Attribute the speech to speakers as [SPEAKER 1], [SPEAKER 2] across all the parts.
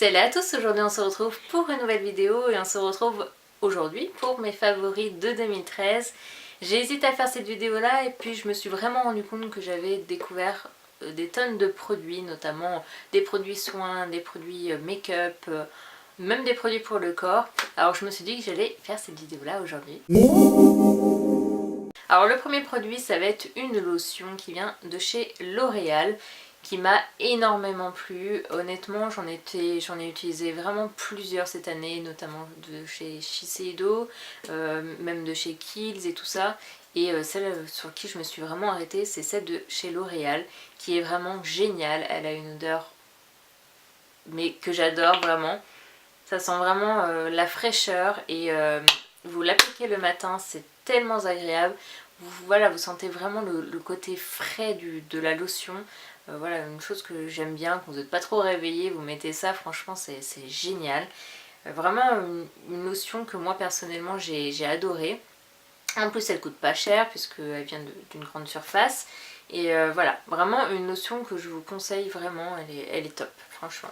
[SPEAKER 1] Salut à tous, aujourd'hui on se retrouve pour une nouvelle vidéo et on se retrouve aujourd'hui pour mes favoris de 2013. J'ai hésité à faire cette vidéo là et puis je me suis vraiment rendu compte que j'avais découvert des tonnes de produits, notamment des produits soins, des produits make-up, même des produits pour le corps. Alors je me suis dit que j'allais faire cette vidéo là aujourd'hui. Alors le premier produit ça va être une lotion qui vient de chez L'Oréal qui m'a énormément plu. Honnêtement j'en ai utilisé vraiment plusieurs cette année, notamment de chez Shiseido, même de chez Kiehl's et tout ça. Et celle sur qui je me suis vraiment arrêtée c'est celle de chez L'Oréal qui est vraiment géniale. Elle a une odeur mais que j'adore vraiment. Ça sent vraiment la fraîcheur et vous l'appliquez le matin, c'est tellement agréable. Voilà, vous sentez vraiment le côté frais de la lotion. Voilà, une chose que j'aime bien, quand vous n'êtes pas trop réveillé, vous mettez ça, franchement c'est génial. Vraiment une lotion que moi personnellement j'ai adorée. En plus elle coûte pas cher puisqu'elle vient d'une grande surface. Et voilà, vraiment une lotion que je vous conseille vraiment, elle est top, franchement.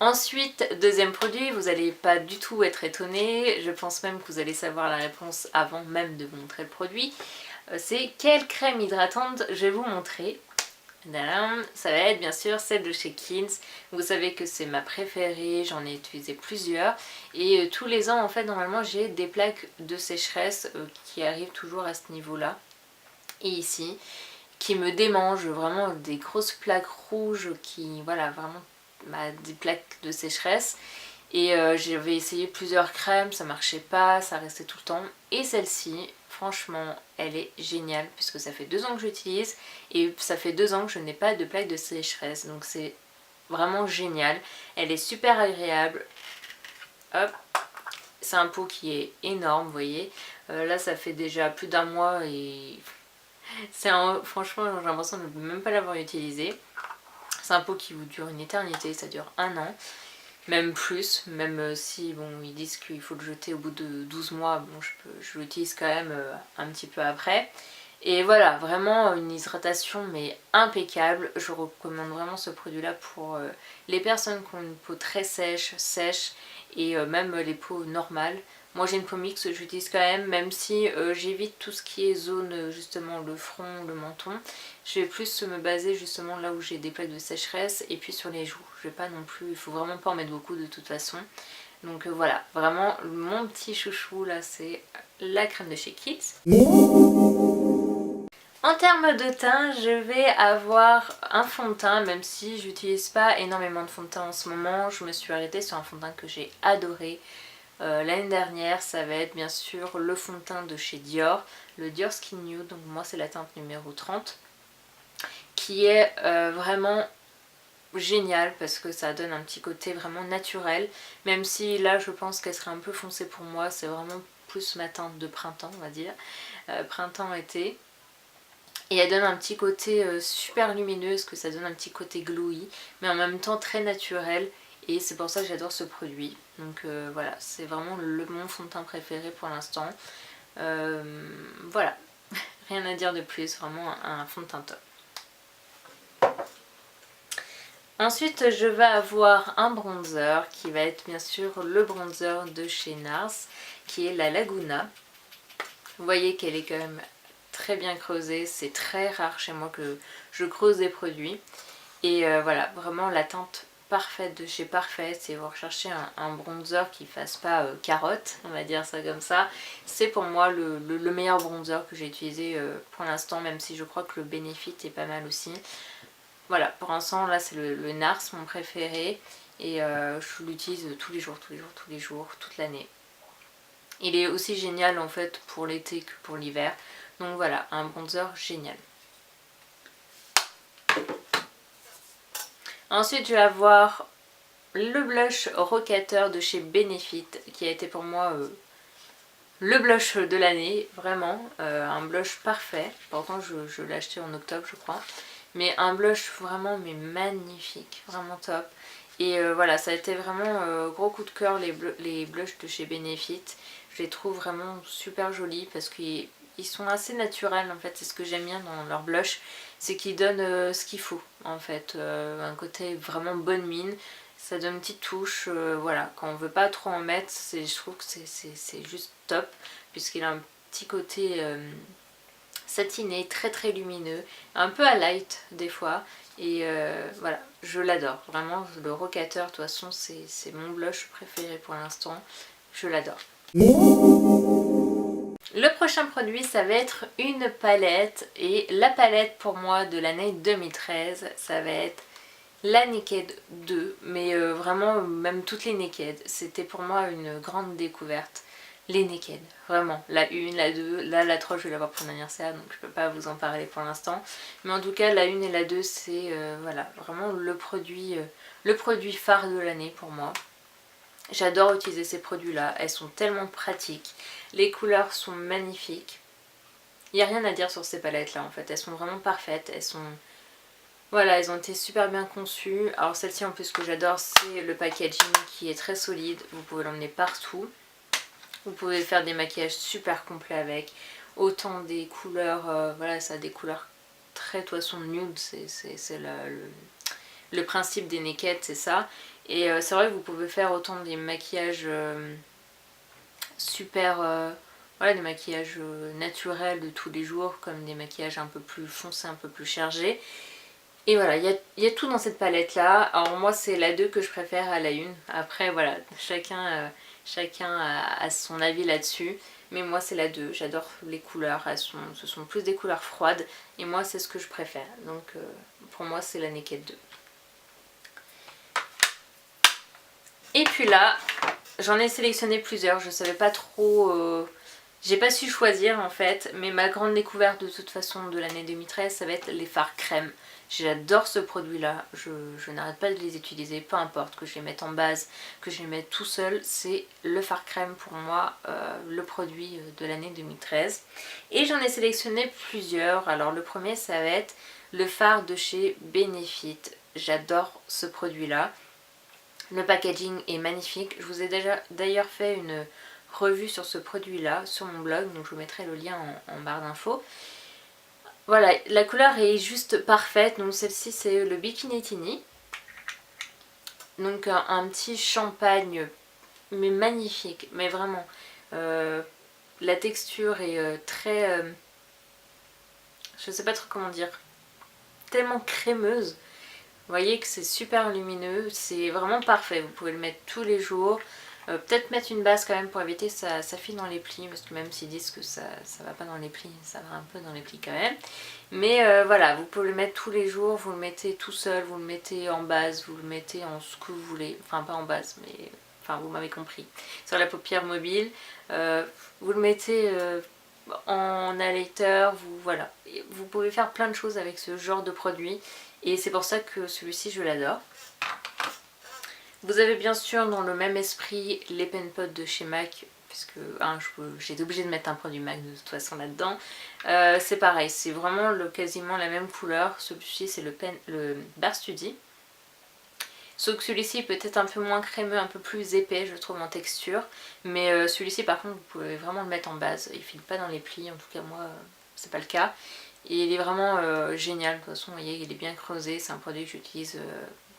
[SPEAKER 1] Ensuite, deuxième produit, vous n'allez pas du tout être étonné, je pense même que vous allez savoir la réponse avant même de vous montrer le produit. C'est quelle crème hydratante je vais vous montrer. Ça va être bien sûr celle de chez Kiehl's. Vous savez que c'est ma préférée, j'en ai utilisé plusieurs. Et tous les ans en fait normalement j'ai des plaques de sécheresse qui arrivent toujours à ce niveau là. Et ici, qui me démangent, vraiment des grosses plaques rouges qui, voilà, vraiment des plaques de sécheresse. Et j'avais essayé plusieurs crèmes, ça marchait pas, ça restait tout le temps. Et celle-ci, franchement, elle est géniale puisque ça fait 2 ans que j'utilise et ça fait 2 ans que je n'ai pas de plaques de sécheresse. Donc c'est vraiment génial. Elle est super agréable. Hop. C'est un pot qui est énorme, vous voyez. Là, ça fait déjà plus d'1 mois et franchement, j'ai l'impression de ne même pas l'avoir utilisé. C'est un pot qui vous dure une éternité, ça dure 1 an, même plus, même si bon, ils disent qu'il faut le jeter au bout de 12 mois, bon, je l'utilise quand même un petit peu après. Et voilà, vraiment une hydratation mais impeccable. Je recommande vraiment ce produit là pour les personnes qui ont une peau très sèche et même les peaux normales. Moi j'ai une peau mixte, j'utilise quand même si j'évite tout ce qui est zone justement le front, le menton. Je vais plus me baser justement là où j'ai des plaques de sécheresse et puis sur les joues. Je vais pas non plus, il faut vraiment pas en mettre beaucoup de toute façon. Donc voilà, vraiment mon petit chouchou là c'est la crème de chez Kiehl's. En termes de teint, je vais avoir un fond de teint, même si j'utilise pas énormément de fond de teint en ce moment. Je me suis arrêtée sur un fond de teint que j'ai adoré l'année dernière. Ça va être bien sûr le fond de teint de chez Dior, le Dior Skin Nude, donc moi c'est la teinte numéro 30, qui est vraiment génial parce que ça donne un petit côté vraiment naturel, même si là je pense qu'elle serait un peu foncée pour moi. C'est vraiment plus ma teinte de printemps, on va dire, printemps-été. Et elle donne un petit côté super lumineux, parce que ça donne un petit côté glowy, mais en même temps très naturel. Et c'est pour ça que j'adore ce produit. Donc voilà, c'est vraiment mon fond de teint préféré pour l'instant. Voilà, rien à dire de plus, vraiment un fond de teint top. Ensuite, je vais avoir un bronzer qui va être bien sûr le bronzer de chez NARS, qui est la Laguna. Vous voyez qu'elle est quand même très bien creusée, c'est très rare chez moi que je creuse des produits. Et voilà, vraiment la teinte parfaite de chez Parfait, si vous recherchez un bronzer qui fasse pas carotte, on va dire ça comme ça, c'est pour moi le meilleur bronzer que j'ai utilisé pour l'instant, même si je crois que le Benefit est pas mal aussi. Voilà, pour l'instant là c'est le NARS mon préféré et je l'utilise tous les jours, toute l'année. Il est aussi génial en fait pour l'été que pour l'hiver. Donc voilà, un bronzer génial. Ensuite je vais avoir le blush Rockateur de chez Benefit qui a été pour moi le blush de l'année, vraiment. Un blush parfait. Pourtant je l'ai acheté en octobre je crois. Mais un blush vraiment mais magnifique, vraiment top. Et voilà, ça a été vraiment gros coup de cœur les blushs de chez Benefit. Je les trouve vraiment super jolis parce qu'ils sont assez naturels en fait. C'est ce que j'aime bien dans leur blush, c'est qu'ils donnent ce qu'il faut en fait. Un côté vraiment bonne mine. ça donne une petite touche, voilà, quand on veut pas trop en mettre, je trouve que c'est juste top, puisqu'il a un petit côté satiné, très très lumineux, un peu à light des fois, et voilà, je l'adore, vraiment, le Rockateur, de toute façon, c'est mon blush préféré pour l'instant, je l'adore. Le prochain produit, ça va être une palette, et la palette pour moi de l'année 2013, ça va être la Naked 2, mais vraiment même toutes les Naked, c'était pour moi une grande découverte. Les Naked, vraiment, la 1, la 2, là la 3 je vais l'avoir pour mon anniversaire donc je peux pas vous en parler pour l'instant. Mais en tout cas la 1 et la 2 c'est voilà, vraiment le produit phare de l'année pour moi. J'adore utiliser ces produits là, elles sont tellement pratiques, les couleurs sont magnifiques. Il n'y a rien à dire sur ces palettes là en fait, elles sont vraiment parfaites, elles sont... Voilà, elles ont été super bien conçues. Alors celle-ci en plus ce que j'adore c'est le packaging qui est très solide, vous pouvez l'emmener partout. Vous pouvez faire des maquillages super complets avec, autant des couleurs, voilà ça a des couleurs très toison nude, c'est le principe des Naked, c'est ça. Et c'est vrai que vous pouvez faire autant des maquillages super, voilà des maquillages naturels de tous les jours, comme des maquillages un peu plus foncés, un peu plus chargés. Et voilà, il y a tout dans cette palette là. Alors moi c'est la 2 que je préfère à la 1. Après voilà, chacun a son avis là-dessus. Mais moi c'est la 2, j'adore les couleurs, ce sont plus des couleurs froides. Et moi c'est ce que je préfère. Donc pour moi c'est la Naked 2. Et puis là, j'en ai sélectionné plusieurs, je savais pas trop... J'ai pas su choisir en fait, mais ma grande découverte de toute façon de l'année 2013, ça va être les fards crème. J'adore ce produit là, je n'arrête pas de les utiliser, peu importe que je les mette en base, que je les mette tout seul, c'est le fard crème pour moi, le produit de l'année 2013. Et j'en ai sélectionné plusieurs, alors le premier ça va être le fard de chez Benefit. J'adore ce produit là, le packaging est magnifique, je vous ai déjà d'ailleurs fait une revue sur ce produit là sur mon blog, donc je vous mettrai le lien en barre d'infos. Voilà, la couleur est juste parfaite, donc celle-ci c'est le Bikini Tini. Donc un petit champagne, mais magnifique, mais vraiment. La texture est très... je sais pas trop comment dire, tellement crémeuse. Vous voyez que c'est super lumineux, c'est vraiment parfait, vous pouvez le mettre tous les jours. Peut-être mettre une base quand même pour éviter que ça file dans les plis, parce que même s'ils disent que ça va pas dans les plis, ça va un peu dans les plis quand même. Mais voilà, vous pouvez le mettre tous les jours, vous le mettez tout seul, vous le mettez en base, vous le mettez en ce que vous voulez, enfin pas en base, mais enfin vous m'avez compris. Sur la paupière mobile, vous le mettez en highlighter, voilà. Vous pouvez faire plein de choses avec ce genre de produit, et c'est pour ça que celui-ci je l'adore. Vous avez bien sûr dans le même esprit les pen pots de chez MAC, puisque hein, j'étais obligée de mettre un produit MAC de toute façon là-dedans. C'est pareil, c'est vraiment quasiment la même couleur. Celui-ci c'est le Bare Study. Sauf que celui-ci est peut-être un peu moins crémeux, un peu plus épais je trouve en texture. Mais celui-ci par contre vous pouvez vraiment le mettre en base, il ne file pas dans les plis, en tout cas moi c'est pas le cas. Et il est vraiment génial, de toute façon vous voyez il est bien creusé, c'est un produit que j'utilise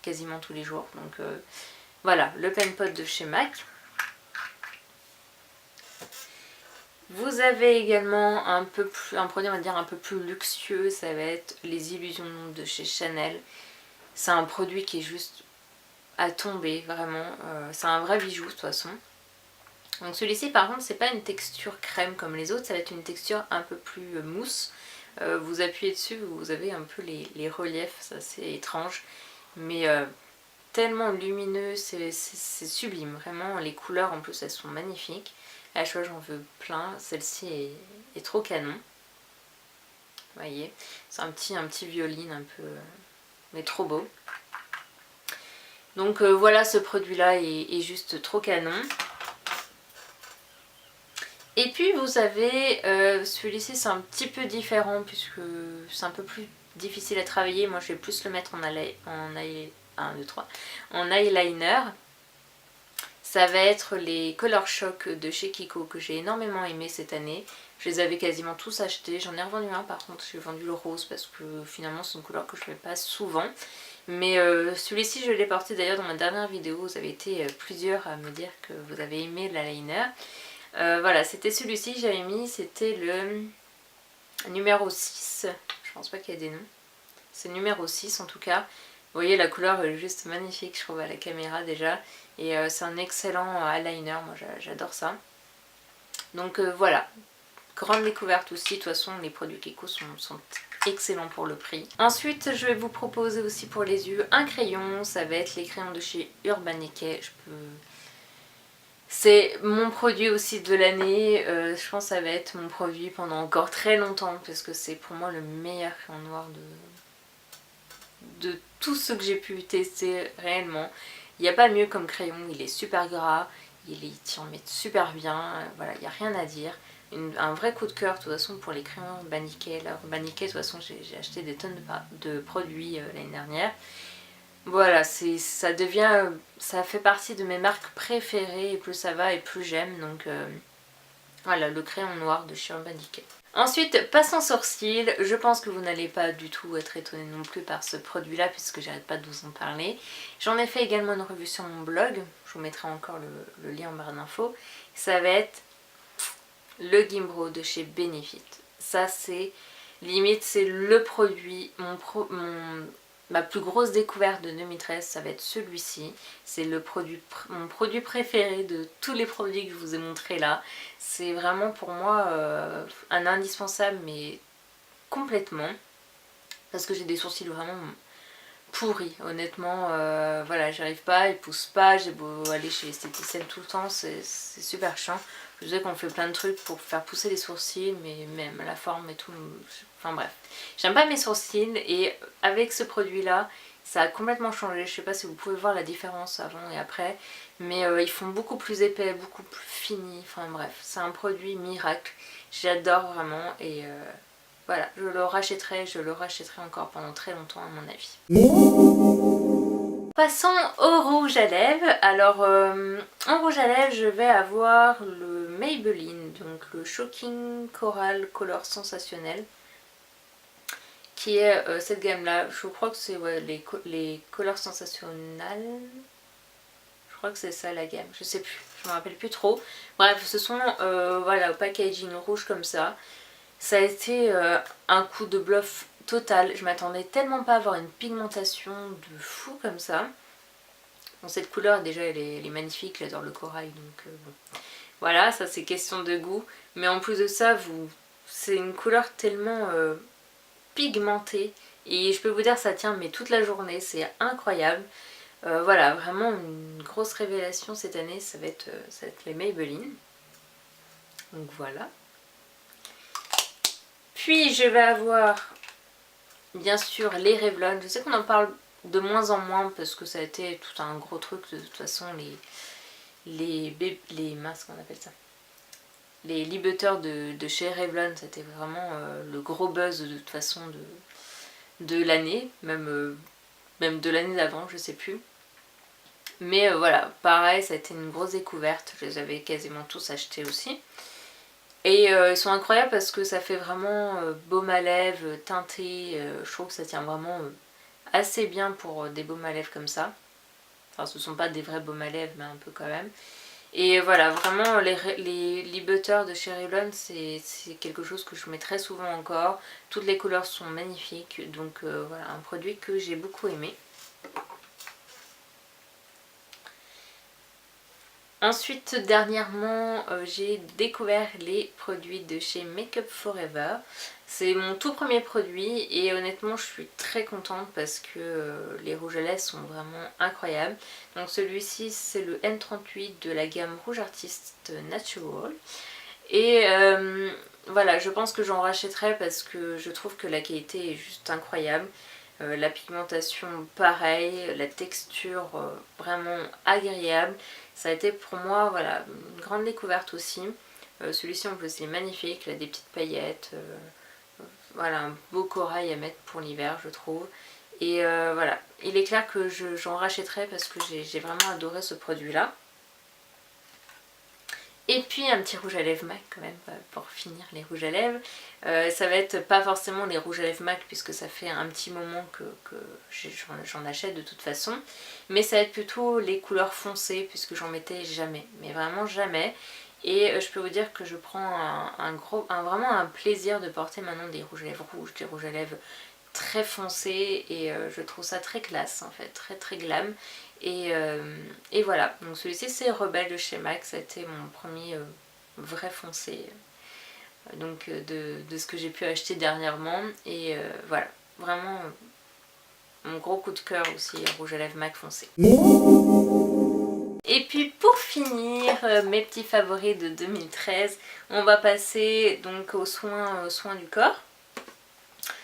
[SPEAKER 1] quasiment tous les jours. Donc voilà, le pen pot de chez MAC. Vous avez également un produit on va dire un peu plus luxueux, ça va être les Illusions de chez Chanel. C'est un produit qui est juste à tomber, vraiment. C'est un vrai bijou de toute façon. Donc celui-ci par contre c'est pas une texture crème comme les autres, ça va être une texture un peu plus mousse. Vous appuyez dessus, vous avez un peu les reliefs, c'est assez étrange. Mais tellement lumineux, c'est sublime, vraiment. Les couleurs en plus elles sont magnifiques. À chaque fois j'en veux plein, celle-ci est trop canon. Vous voyez, c'est un petit violine un peu, mais trop beau. Donc voilà, ce produit là est juste trop canon. Et puis vous avez celui-ci, c'est un petit peu différent puisque c'est un peu plus difficile à travailler. Moi je vais plus le mettre en eyeliner. ça va être les Color Shock de chez Kiko que j'ai énormément aimé cette année. Je les avais quasiment tous achetés, j'en ai revendu un par contre, j'ai vendu le rose parce que finalement c'est une couleur que je ne fais pas souvent. Mais celui-ci je l'ai porté d'ailleurs dans ma dernière vidéo, vous avez été plusieurs à me dire que vous avez aimé l'eyeliner. Voilà, c'était celui-ci que j'avais mis, c'était le numéro 6, je pense pas qu'il y ait des noms. C'est le numéro 6 en tout cas. Vous voyez la couleur est juste magnifique je trouve à la caméra déjà. Et c'est un excellent eyeliner, moi j'adore ça. Donc voilà, grande découverte aussi, de toute façon les produits Kiko sont excellents pour le prix. Ensuite je vais vous proposer aussi pour les yeux un crayon, ça va être les crayons de chez Urban Decay. C'est mon produit aussi de l'année, je pense que ça va être mon produit pendant encore très longtemps parce que c'est pour moi le meilleur crayon noir de tout ce que j'ai pu tester réellement. Il n'y a pas mieux comme crayon, il est super gras, il tient super bien, voilà, il n'y a rien à dire. Un vrai coup de cœur de toute façon pour les crayons Urban Decay. Là, Urban Decay, de toute façon j'ai acheté des tonnes de produits l'année dernière. Voilà, ça fait partie de mes marques préférées et plus ça va et plus j'aime. Donc voilà, le crayon noir de chez Urban Decay. Ensuite, passons sourcils. Je pense que vous n'allez pas du tout être étonné non plus par ce produit là puisque j'arrête pas de vous en parler. J'en ai fait également une revue sur mon blog, je vous mettrai encore le lien en barre d'infos. Ça va être le Gimbro de chez Benefit. Ça c'est limite, c'est le produit, ma plus grosse découverte de 2013, ça va être celui-ci. C'est mon produit préféré de tous les produits que je vous ai montrés là. C'est vraiment pour moi un indispensable, mais complètement. Parce que j'ai des sourcils vraiment pourris, honnêtement. Voilà, j'arrive pas, ils poussent pas. J'ai beau aller chez l'esthéticienne tout le temps, c'est super chiant. Je sais qu'on fait plein de trucs pour faire pousser les sourcils, mais même la forme et tout. Enfin bref, j'aime pas mes sourcils et avec ce produit là, ça a complètement changé. Je sais pas si vous pouvez voir la différence avant et après, mais ils font beaucoup plus épais, beaucoup plus finis. Enfin bref, c'est un produit miracle. J'adore vraiment et voilà, je le rachèterai encore pendant très longtemps à mon avis. Passons au rouge à lèvres. Alors en rouge à lèvres je vais avoir le Maybelline, donc le Shocking Coral Color Sensationnel, qui est cette gamme là. Je crois que c'est les couleurs sensationnelles. Je crois que c'est ça la gamme, je sais plus, je me rappelle plus trop. Bref, ce sont voilà, au packaging rouge comme ça. Ça a été un coup de bluff total. Je m'attendais tellement pas à avoir une pigmentation de fou comme ça. Bon, cette couleur déjà elle est magnifique, j'adore le corail donc bon. Voilà, ça c'est question de goût. Mais en plus de ça, c'est une couleur tellement pigmentée. Et je peux vous dire ça tient mais toute la journée, c'est incroyable. Voilà, vraiment une grosse révélation cette année, ça va être les Maybelline. Donc voilà. Puis je vais avoir bien sûr les Revlon. Je sais qu'on en parle de moins en moins parce que ça a été tout un gros truc de toute façon. Les mince, qu'on appelle ça, les lip butters de chez Revlon, c'était vraiment le gros buzz de toute façon de l'année, même de l'année d'avant, je sais plus. Mais voilà, pareil, ça a été une grosse découverte, je les avais quasiment tous achetés aussi. Et ils sont incroyables parce que ça fait vraiment baume à lèvres, teinté, je trouve que ça tient vraiment assez bien pour des baumes à lèvres comme ça. Enfin ce ne sont pas des vrais baumes à lèvres mais un peu quand même. Et voilà, vraiment les lip butters de chez Revlon c'est quelque chose que je mets très souvent encore. Toutes les couleurs sont magnifiques, donc voilà, un produit que j'ai beaucoup aimé. Ensuite, dernièrement, j'ai découvert les produits de chez Make Up For Ever. C'est mon tout premier produit et honnêtement je suis très contente parce que les rouges à lèvres sont vraiment incroyables. Donc celui-ci c'est le N38 de la gamme Rouge Artist Natural. Et voilà, je pense que j'en rachèterai parce que je trouve que la qualité est juste incroyable. La pigmentation pareil, la texture vraiment agréable. Ça a été pour moi voilà, une grande découverte aussi. Celui-ci en plus il est magnifique, il a des petites paillettes. Voilà, un beau corail à mettre pour l'hiver je trouve. Et voilà, il est clair que j'en rachèterai parce que j'ai vraiment adoré ce produit là. Et puis un petit rouge à lèvres MAC quand même pour finir les rouges à lèvres. Ça va être pas forcément les rouges à lèvres MAC puisque ça fait un petit moment que j'en achète de toute façon. Mais ça va être plutôt les couleurs foncées puisque j'en mettais jamais, mais vraiment jamais. Et je peux vous dire que je prends vraiment un plaisir de porter maintenant des rouges à lèvres rouges, des rouges à lèvres très foncés et je trouve ça très classe en fait, très très glam. Et voilà, donc celui-ci c'est Rebelle de chez MAC, ça a été mon premier vrai foncé donc de ce que j'ai pu acheter dernièrement. Et voilà, vraiment mon gros coup de cœur aussi, rouge à lèvres MAC foncé. Et puis pour finir, mes petits favoris de 2013, on va passer donc aux soins du corps.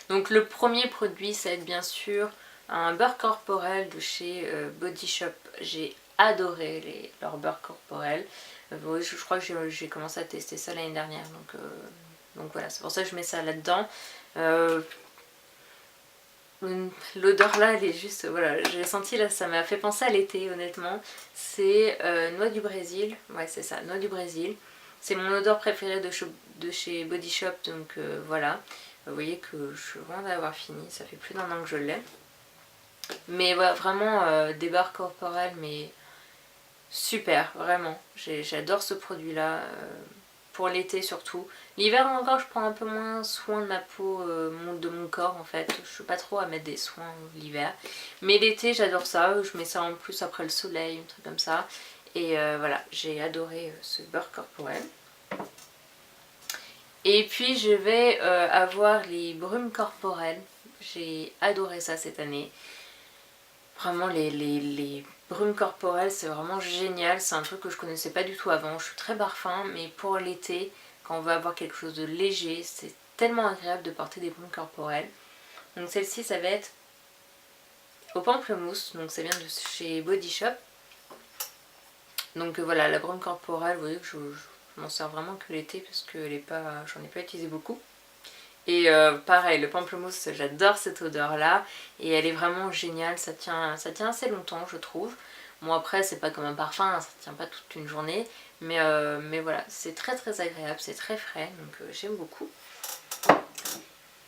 [SPEAKER 1] Donc le premier produit, ça va être bien sûr un beurre corporel de chez Body Shop. J'ai adoré leur beurre corporel. Je crois que j'ai commencé à tester ça l'année dernière, donc voilà, c'est pour ça que je mets ça là-dedans. L'odeur là, elle est juste, voilà, j'ai senti là, ça m'a fait penser à l'été honnêtement. C'est noix du Brésil, ouais c'est ça, noix du Brésil. C'est mon odeur préférée de chez Body Shop, donc voilà. Vous voyez que je suis loin d'avoir fini, ça fait plus d'1 an que je l'ai. Mais voilà, vraiment des beurres corporels, mais super, vraiment. J'adore ce produit là, pour l'été surtout. L'hiver encore je prends un peu moins soin de ma peau, de mon corps en fait. Je suis pas trop à mettre des soins l'hiver. Mais l'été j'adore ça, je mets ça en plus après le soleil, un truc comme ça. Et voilà, j'ai adoré ce beurre corporel. Et puis je vais avoir les brumes corporelles. J'ai adoré ça cette année. Vraiment les brumes corporelles c'est vraiment génial. C'est un truc que je connaissais pas du tout avant. Je suis très parfum mais pour l'été, quand on veut avoir quelque chose de léger, c'est tellement agréable de porter des brumes corporelles. Donc celle-ci ça va être au pamplemousse. Donc ça vient de chez Body Shop. Donc voilà, la brume corporelle, vous voyez que je m'en sers vraiment que l'été parce que j'en ai pas utilisé beaucoup. Et pareil, le pamplemousse, j'adore cette odeur là et elle est vraiment géniale, ça tient assez longtemps je trouve. Bon après c'est pas comme un parfum, ça tient pas toute une journée, mais voilà, c'est très très agréable, c'est très frais, donc j'aime beaucoup.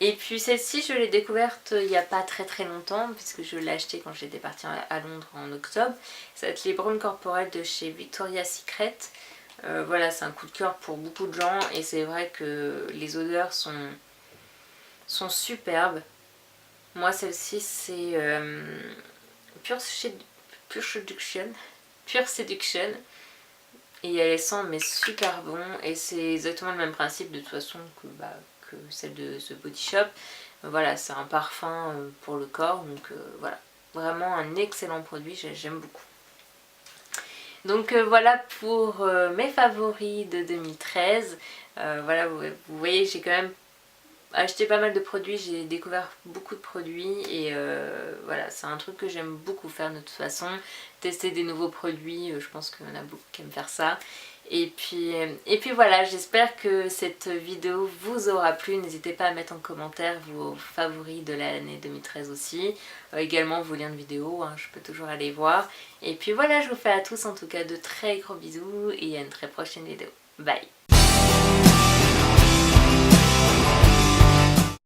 [SPEAKER 1] Et puis celle-ci je l'ai découverte il n'y a pas très très longtemps puisque je l'ai achetée quand j'étais partie à Londres en octobre. Ça va être les brumes corporelles de chez Victoria's Secret. Voilà, c'est un coup de cœur pour beaucoup de gens et c'est vrai que les odeurs sont superbes. Moi celle-ci c'est Pure Seduction et elle sent mais super bon et c'est exactement le même principe de toute façon que celle de The Body Shop. Voilà, c'est un parfum pour le corps, donc voilà, vraiment un excellent produit, j'aime beaucoup. Donc voilà pour mes favoris de 2013. Voilà, vous voyez, j'ai quand même acheté pas mal de produits, j'ai découvert beaucoup de produits et voilà, c'est un truc que j'aime beaucoup faire de toute façon. Tester des nouveaux produits, je pense qu'il y en a beaucoup qui aiment faire ça. Et puis voilà, j'espère que cette vidéo vous aura plu. N'hésitez pas à mettre en commentaire vos favoris de l'année 2013 aussi. Également vos liens de vidéo, hein, je peux toujours aller voir. Et puis voilà, je vous fais à tous en tout cas de très gros bisous et à une très prochaine vidéo. Bye!